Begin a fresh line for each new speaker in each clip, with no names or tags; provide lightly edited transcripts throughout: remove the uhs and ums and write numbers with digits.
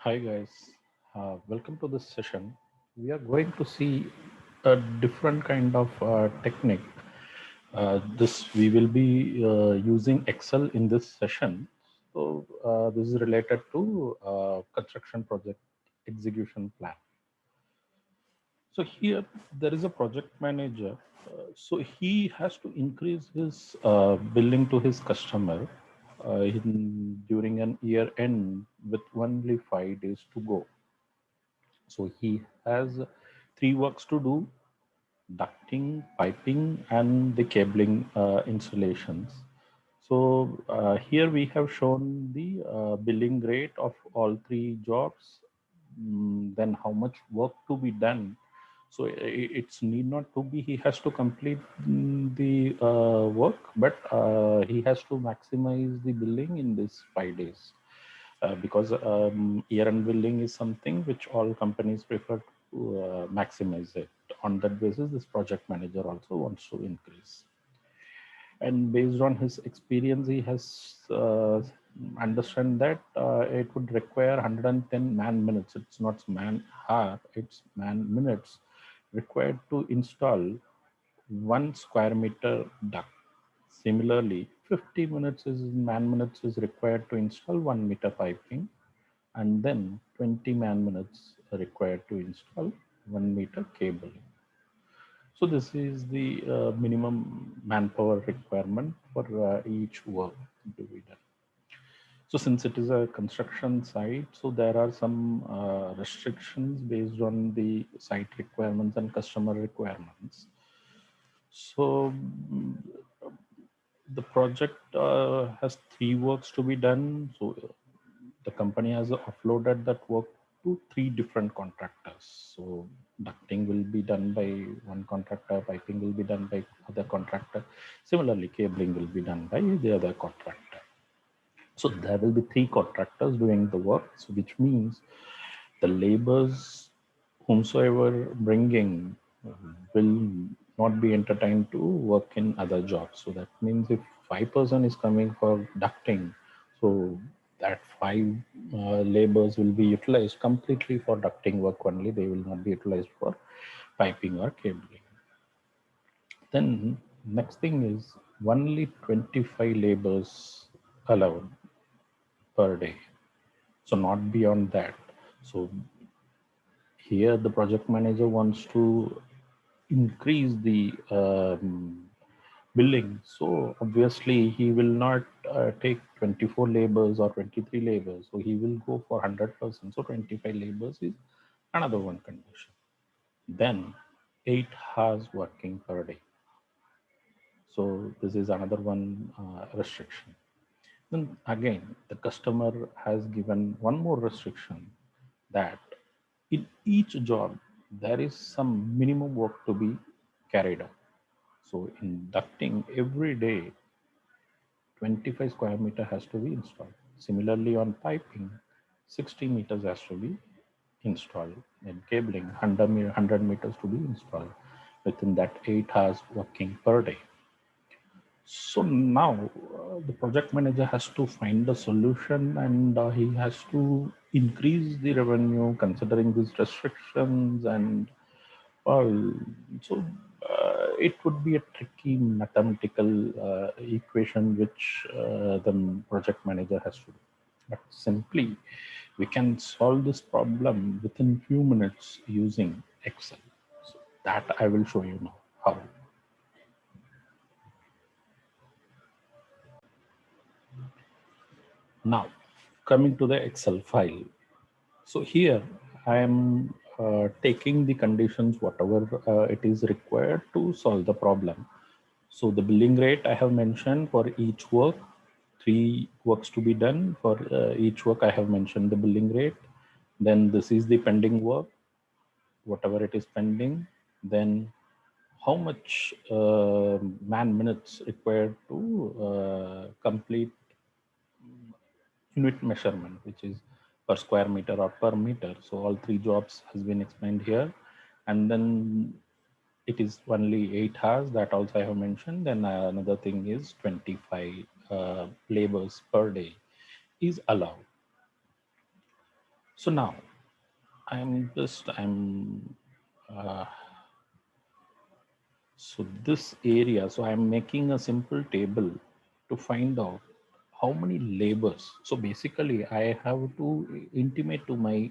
Hi guys, welcome to this session. We are going to see a different kind of technique. This we will be using Excel in this session. So this is related to construction project execution plan. So here there is a project manager. So he has to increase his billing to his customer during an year end with only 5 days to go. So he has three works to do: ducting, piping, and the cabling installations. So here we have shown the billing rate of all three jobs, then how much work to be done. So it's need not to be he has to complete the work, but he has to maximize the billing in this 5 days because year-end billing is something which all companies prefer to maximize it. On that basis, this project manager also wants to increase. And based on his experience, he has understand that it would require 110 man minutes. It's not man hour, it's man minutes required to install 1 square meter duct. Similarly, 50 minutes is man minutes is required to install 1 meter piping, and then 20 man minutes are required to install 1 meter cabling. So this is the minimum manpower requirement for each work to be done. So since it is a construction site, so there are some restrictions based on the site requirements and customer requirements. So the project has three works to be done. So the company has offloaded that work to three different contractors. So ducting will be done by one contractor, piping will be done by other contractor. Similarly, cabling will be done by the other contractor. So there will be three contractors doing the work, so which means the labors whomsoever bringing will not be entertained to work in other jobs. So that means if 5 person is coming for ducting, so that five labors will be utilized completely for ducting work only. They will not be utilized for piping or cabling. Then next thing is only 25 labors allowed per day. So not beyond that. So here the project manager wants to increase the billing. So obviously he will not take 24 labors or 23 labors. So he will go for 100%. So 25 labors is another one condition. Then 8 hours working per day. So this is another one restriction. Then again, the customer has given one more restriction that in each job, there is some minimum work to be carried out. So in ducting, every day, 25 square meter has to be installed. Similarly, on piping, 60 meters has to be installed. In cabling, 100 meters to be installed within that 8 hours working per day. So now the project manager has to find the solution, and he has to increase the revenue considering these restrictions. And so it would be a tricky mathematical equation which the project manager has to do. But simply, we can solve this problem within few minutes using Excel. So that I will show you now how. Now, coming to the Excel file. So here I am taking the conditions, whatever it is required to solve the problem. So the billing rate I have mentioned for each work, three works to be done. For each work I have mentioned the billing rate. Then this is the pending work, whatever it is pending. Then how much man minutes required to complete unit measurement, which is per square meter or per meter. So all three jobs has been explained here. And then it is only 8 hours, that also I have mentioned. Then another thing is 25 labors per day is allowed. So now I'm uh, so this area, so I'm making a simple table to find out how many labors. So basically, I have to intimate to my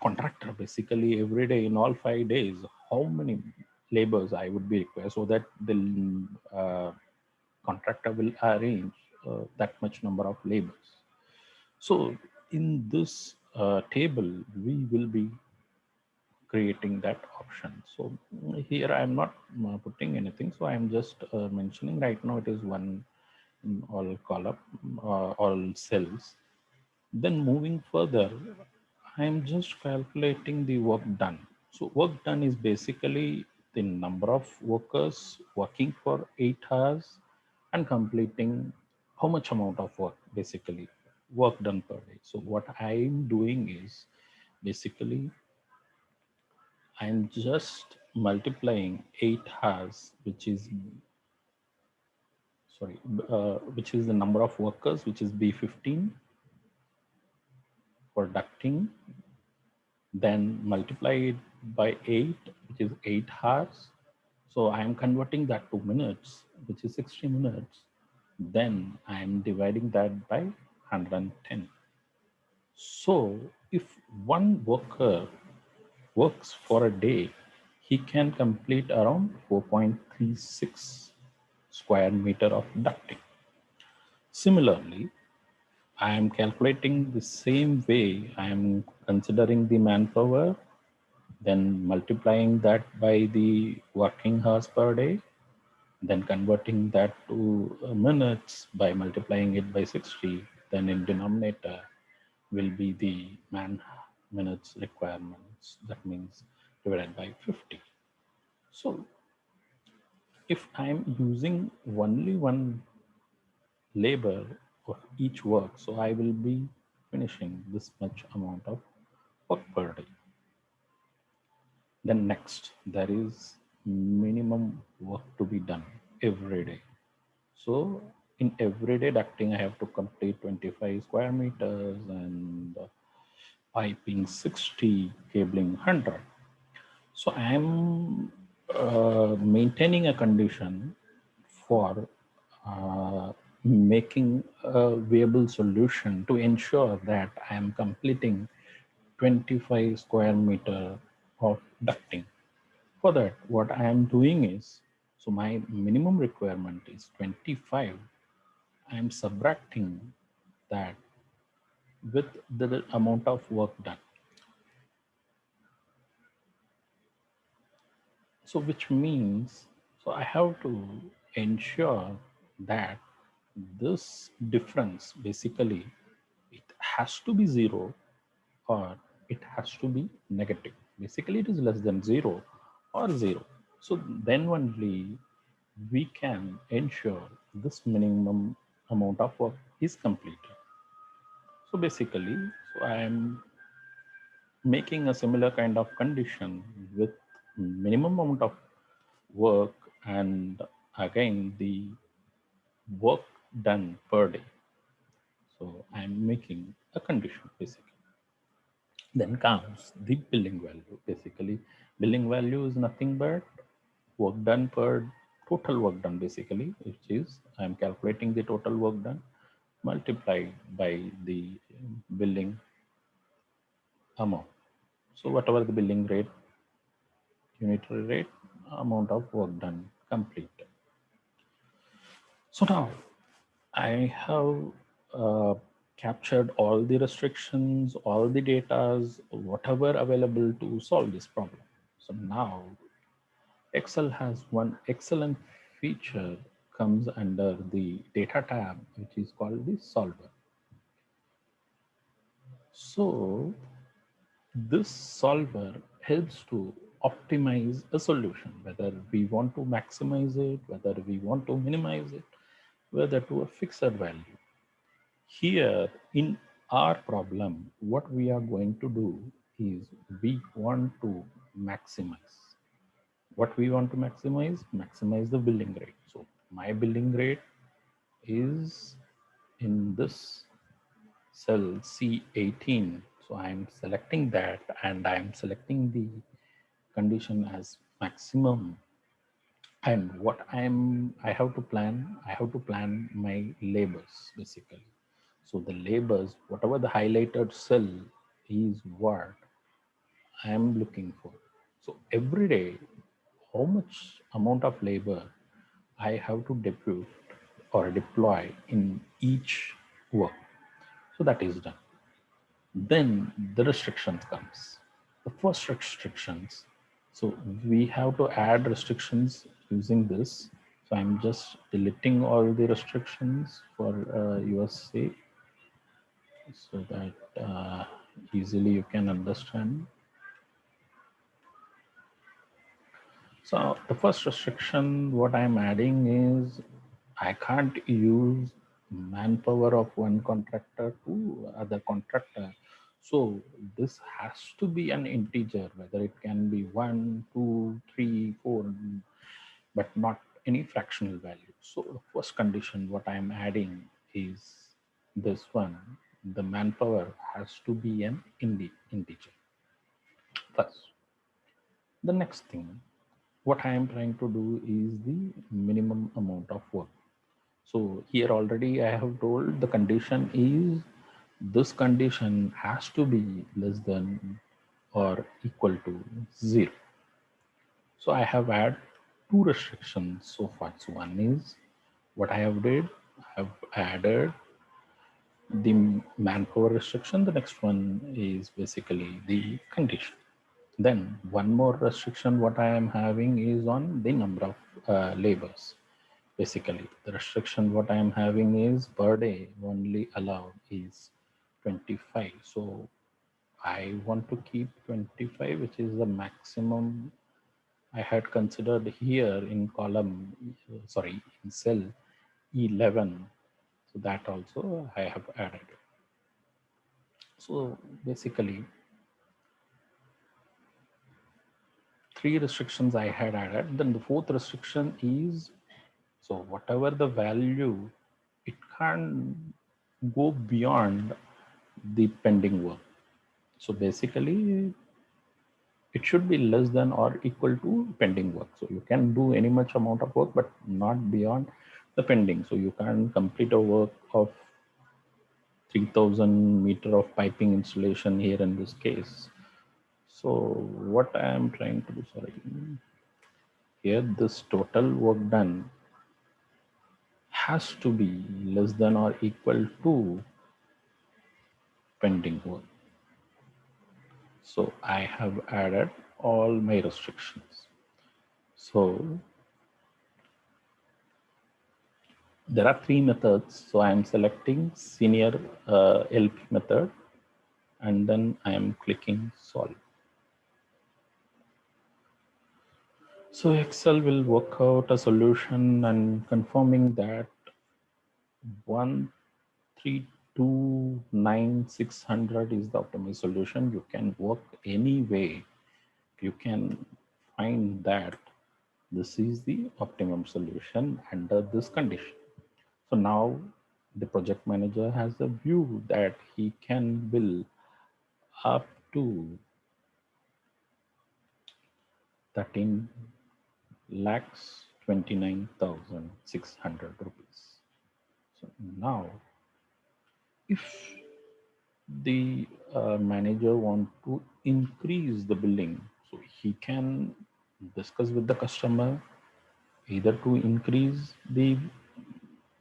contractor basically every day in all 5 days how many labors I would be required, so that the contractor will arrange that much number of labors. So in this table, we will be creating that option. So here I am not putting anything. So I am just mentioning right now it is one in all column, all cells. Then moving further, I am just calculating the work done. So work done is basically the number of workers working for 8 hours and completing how much amount of work, basically work done per day. So what I'm doing is basically I'm just multiplying 8 hours, which is the number of workers, which is B15 for ducting, then multiply it by 8, which is 8 hours. So I am converting that to minutes, which is 60 minutes. Then I am dividing that by 110. So if one worker works for a day, he can complete around 4.36 square meter of ducting. Similarly, I am calculating the same way. I am considering the manpower, then multiplying that by the working hours per day, then converting that to minutes by multiplying it by 60. Then in denominator will be the man minutes requirements. That means divided by 50. So if I'm using only one labor of each work, so I will be finishing this much amount of work per day. Then next, there is minimum work to be done every day. So in everyday ducting, I have to complete 25 square meters and piping 60, cabling 100. So I am maintaining a condition for making a viable solution to ensure that I am completing 25 square meter of ducting. For that, what I am doing is, so my minimum requirement is 25. I am subtracting that with the amount of work done. So which means, so I have to ensure that this difference basically it has to be zero or it has to be negative. Basically it is less than zero or zero. So then only we can ensure this minimum amount of work is completed. So basically, so I am making a similar kind of condition with minimum amount of work and again the work done per day. So I'm making a condition basically. Then comes the billing value. Basically, billing value is nothing but work done per total work done basically, which is I'm calculating the total work done multiplied by the billing amount. So whatever the billing rate, unitary rate, amount of work done complete. So now I have uh, captured all the restrictions, all the datas, whatever available to solve this problem. So now Excel has one excellent feature comes under the data tab, which is called the solver. So this solver helps to optimize a solution, whether we want to maximize it, whether we want to minimize it, whether to a fixed value. Here in our problem, what we are going to do is we want to maximize. What we want to maximize the billing rate. So my billing rate is in this cell C18. So I'm selecting that, and I'm selecting the condition as maximum. And what I have to plan, I have to plan my labors basically. So the labors, whatever the highlighted cell is what I am looking for. So every day, how much amount of labor I have to depute or deploy in each work. So that is done. Then the restrictions comes. The first restrictions. So we have to add restrictions using this. So I'm just deleting all the restrictions for your sake so that easily you can understand. So the first restriction, what I'm adding is I can't use manpower of one contractor to other contractor. So this has to be an integer, whether it can be 1, 2, 3, 4, but not any fractional value. So the first condition, what I'm adding is this one. The manpower has to be an integer first. The next thing, what I am trying to do is the minimum amount of work. So here already I have told the condition is this condition has to be less than or equal to 0. So I have had two restrictions so far. So one is what I have did, I have added the manpower restriction. The next one is basically the condition. Then one more restriction what I am having is on the number of labors. Basically, the restriction what I am having is per day only allowed is 25. So I want to keep 25, which is the maximum I had considered here in column, sorry, in cell E11. So that also I have added. So basically, three restrictions I had added. Then the fourth restriction is, so whatever the value, it can't go beyond the pending work. So basically, it should be less than or equal to pending work. So you can do any much amount of work, but not beyond the pending. So you can complete a work of 3000 meter of piping installation here in this case. So what I am trying to do, sorry, here this total work done has to be less than or equal to pending work. So I have added all my restrictions. So there are three methods. So I am selecting senior LP method, and then I am clicking solve. So Excel will work out a solution and confirming that 1329600 is the optimal solution. You can work any way. You can find that this is the optimum solution under this condition. So now the project manager has a view that he can bill up to 13 lakhs 29,600 rupees. So now if the manager want to increase the billing, so he can discuss with the customer either to increase the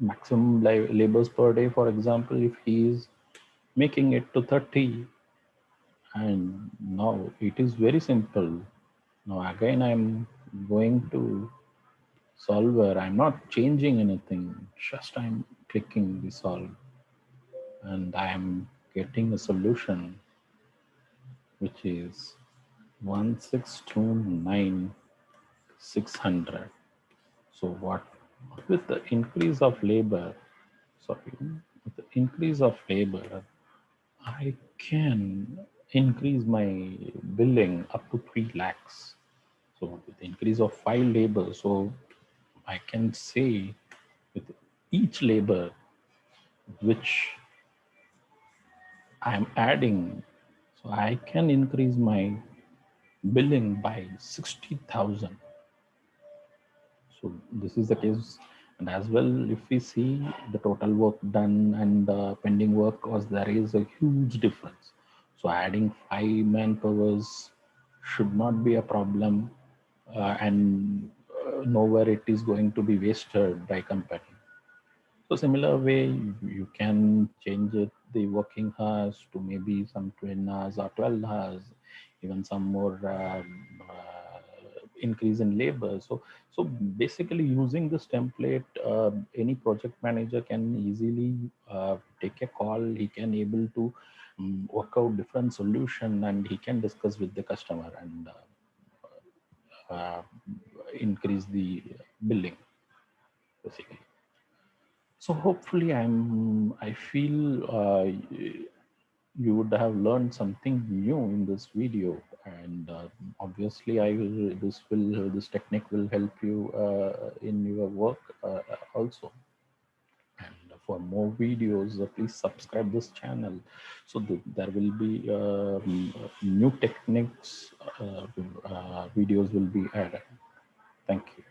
maximum labors per day. For example, if he is making it to 30, and now it is very simple. Now again I'm going to solver. I'm not changing anything, just I'm clicking the solve, and I am getting a solution which is 1,629,600. So what, with the increase of labor, sorry, with the increase of labor, I can increase my billing up to 3 lakhs. So with the increase of 5 labor, so I can say with each labor which I'm adding, So I can increase my billing by 60,000. So this is the case. And as well, if we see the total work done and pending work, cause there is a huge difference. So adding 5 manpowers should not be a problem, and nowhere it is going to be wasted by comparing. So similar way, you can change it, the working hours to maybe some 10 hours or 12 hours, even some more increase in labor. So basically using this template, any project manager can easily take a call. He can able to work out different solution, and he can discuss with the customer and uh, increase the billing basically. So hopefully I feel you would have learned something new in this video, and obviously this technique will help you in your work also. And for more videos, please subscribe this channel, so that there will be new techniques, videos will be added. Thank you.